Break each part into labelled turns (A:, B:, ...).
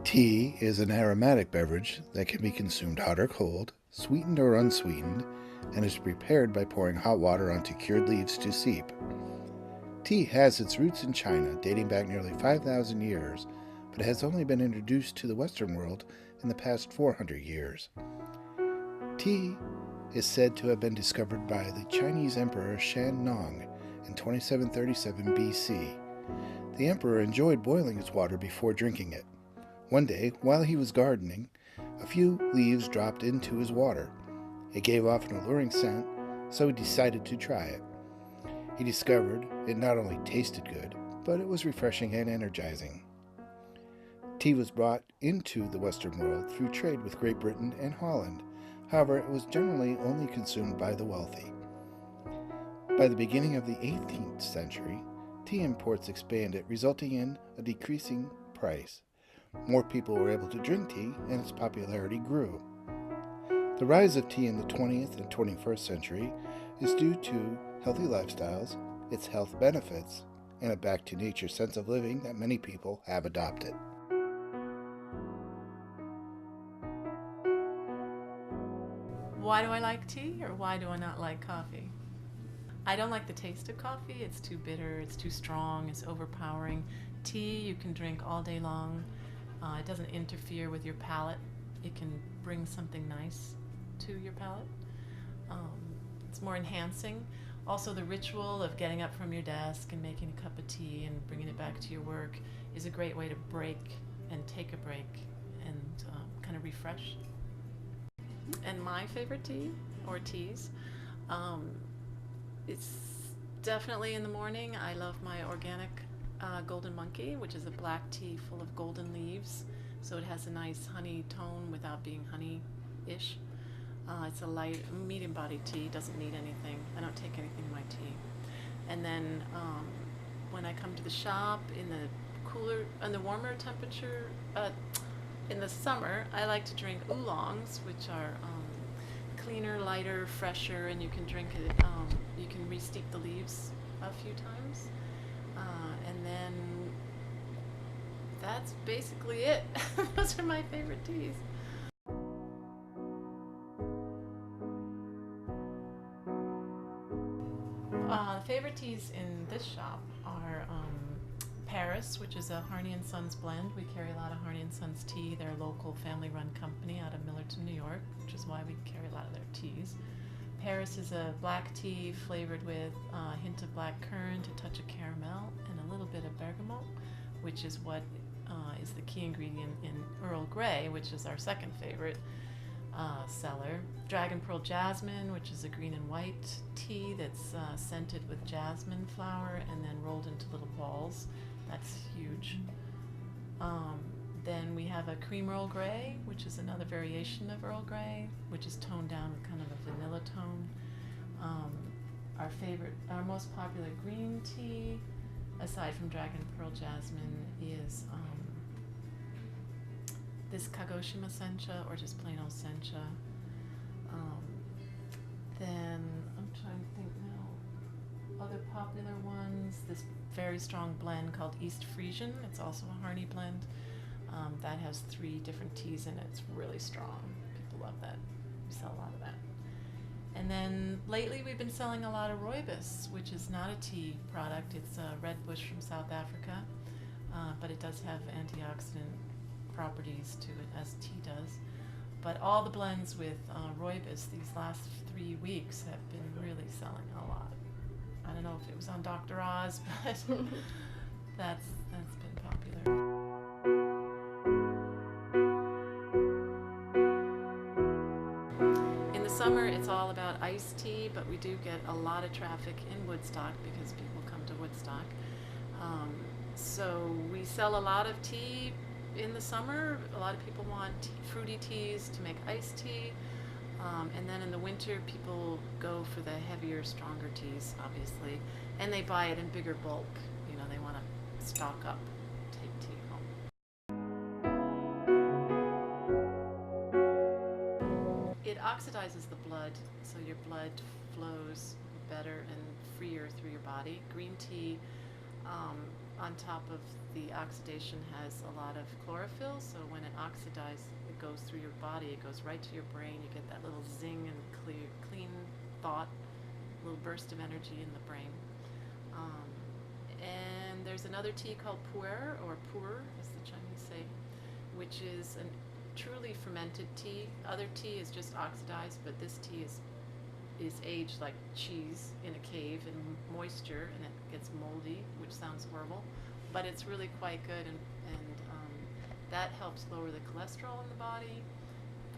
A: Tea is an aromatic beverage that can be consumed hot or cold, sweetened or unsweetened, and is prepared by pouring hot water onto cured leaves to steep. Tea has its roots in China, dating back nearly 5,000 years, but has only been introduced to the Western world in the past 400 years. Tea is said to have been discovered by the Chinese Emperor Shan Nong in 2737 BC. The emperor enjoyed boiling his water before drinking it. One day, while he was gardening, a few leaves dropped into his water. It gave off an alluring scent, so he decided to try it. He discovered it not only tasted good, but it was refreshing and energizing. Tea was brought into the Western world through trade with Great Britain and Holland. However, it was generally only consumed by the wealthy. By the beginning of the 18th century, tea imports expanded, resulting in a decreasing price. More people were able to drink tea, and its popularity grew. The rise of tea in the 20th and 21st century is due to healthy lifestyles, its health benefits, and a back-to-nature sense of living that many people have adopted.
B: Why do I like tea, or why do I not like coffee? I don't like the taste of coffee. It's too bitter, it's too strong, it's overpowering. Tea you can drink all day long. It doesn't interfere with your palate. It can bring something nice to your palate. It's more enhancing. Also, the ritual of getting up from your desk and making a cup of tea and bringing it back to your work is a great way to break and take a break and kind of refresh. And my favorite tea, or teas, it's definitely in the morning. I love my organic Golden Monkey, which is a black tea full of golden leaves. So it has a nice honey tone without being honey-ish. It's a light, medium-bodied tea. Doesn't need anything. I don't take anything in my tea. And then when I come to the shop in the warmer temperature, in the summer, I like to drink oolongs, which are cleaner, lighter, fresher, and you can drink it. You can re-steep the leaves a few times. And then that's basically it. Those are my favorite teas. Favorite teas in this shop are Paris, which is a Harney and Sons blend. We carry a lot of Harney and Sons tea. They're a local family-run company out of Millerton, New York, which is why we carry a lot of their teas. Paris is a black tea flavored with a hint of black currant, a touch of caramel, and a little bit of bergamot, which is what is the key ingredient in Earl Grey, which is our second favorite seller. Dragon Pearl Jasmine, which is a green and white tea that's scented with jasmine flower and then rolled into little balls. That's huge. Then we have a cream Earl Grey, which is another variation of Earl Grey, which is toned down with kind of a vanilla tone. Our most popular green tea, aside from Dragon Pearl Jasmine, is this Kagoshima Sencha, or just plain old Sencha. Then I'm trying to think now. Other popular ones, this very strong blend called East Frisian. It's also a Harney blend. That has 3 different teas in it. It's really strong. People love that. We sell a lot of that. And then lately we've been selling a lot of rooibos, which is not a tea product. It's a red bush from South Africa, but it does have antioxidant properties to it, as tea does. But all the blends with rooibos these last 3 weeks have been really selling a lot. I don't know if it was on Dr. Oz, but that's been popular. In the summer, it's all about iced tea, but we do get a lot of traffic in Woodstock because people come to Woodstock. So we sell a lot of tea in the summer. A lot of people want fruity teas to make iced tea. And then in the winter, people go for the heavier, stronger teas, obviously. And they buy it in bigger bulk. You know, they want to stock up, take tea home. It oxidizes the blood, so your blood flows better and freer through your body. Green tea on top of the oxidation has a lot of chlorophyll, so when it oxidizes, it goes through your body, it goes right to your brain. You get that little zing and clean thought, little burst of energy in the brain. And there's another tea called pu'er, or pu'er, as the Chinese say, which is a truly fermented tea. Other tea is just oxidized, but this tea is aged like cheese in a cave in moisture, and it gets moldy, which sounds horrible, but it's really quite good, and that helps lower the cholesterol in the body,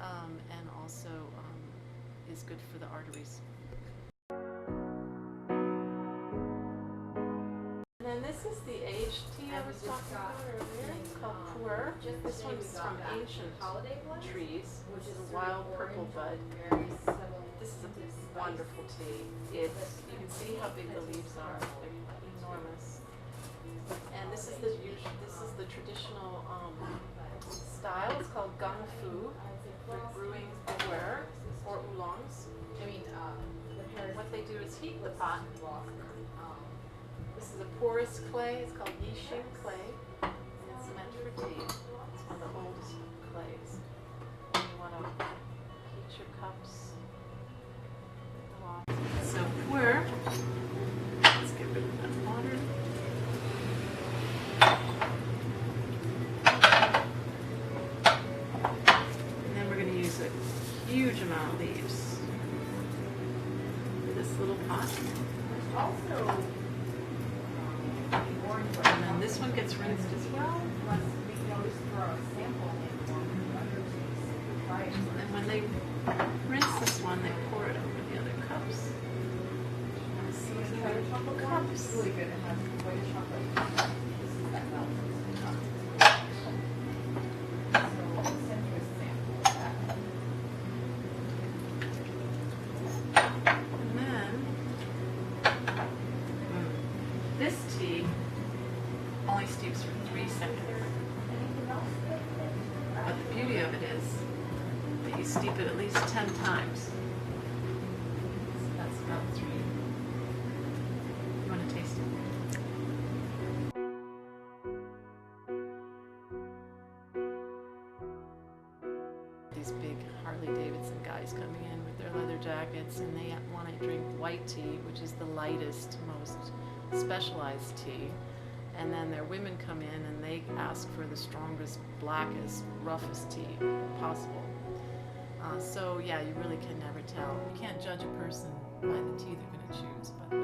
B: and also is good for the arteries. And then this is the aged tea I was talking about earlier. It's called pu'er. This one's from ancient trees, which is a wild purple bud. This is a wonderful tea. You can see how big the leaves are. They're enormous. And this is the traditional style. It's called gung fu for brewing pu'er or oolongs. What they do is heat the pot. This is a porous clay. It's called yixing clay. And it's meant for tea. It's one of the oldest clays. And you want to heat your cups. So pu'er, let's get rid of that water. And then we're going to use a huge amount of leaves for this little pot. And then this one gets rinsed as well. And when they rinse this one, they pour it over the other cups. Really good. It has white chocolate. This is that melted chocolate. So I'll send you a sample of that. And then this tea only steeps for 3 seconds. But the beauty of it is that you steep it at least 10 times. That's about 3. You want to taste it? These big Harley-Davidson guys coming in with their leather jackets, and they want to drink white tea, which is the lightest, most specialized tea. And then their women come in and they ask for the strongest, blackest, roughest tea possible. So yeah, you really can never tell. You can't judge a person by the tea they're going to choose, but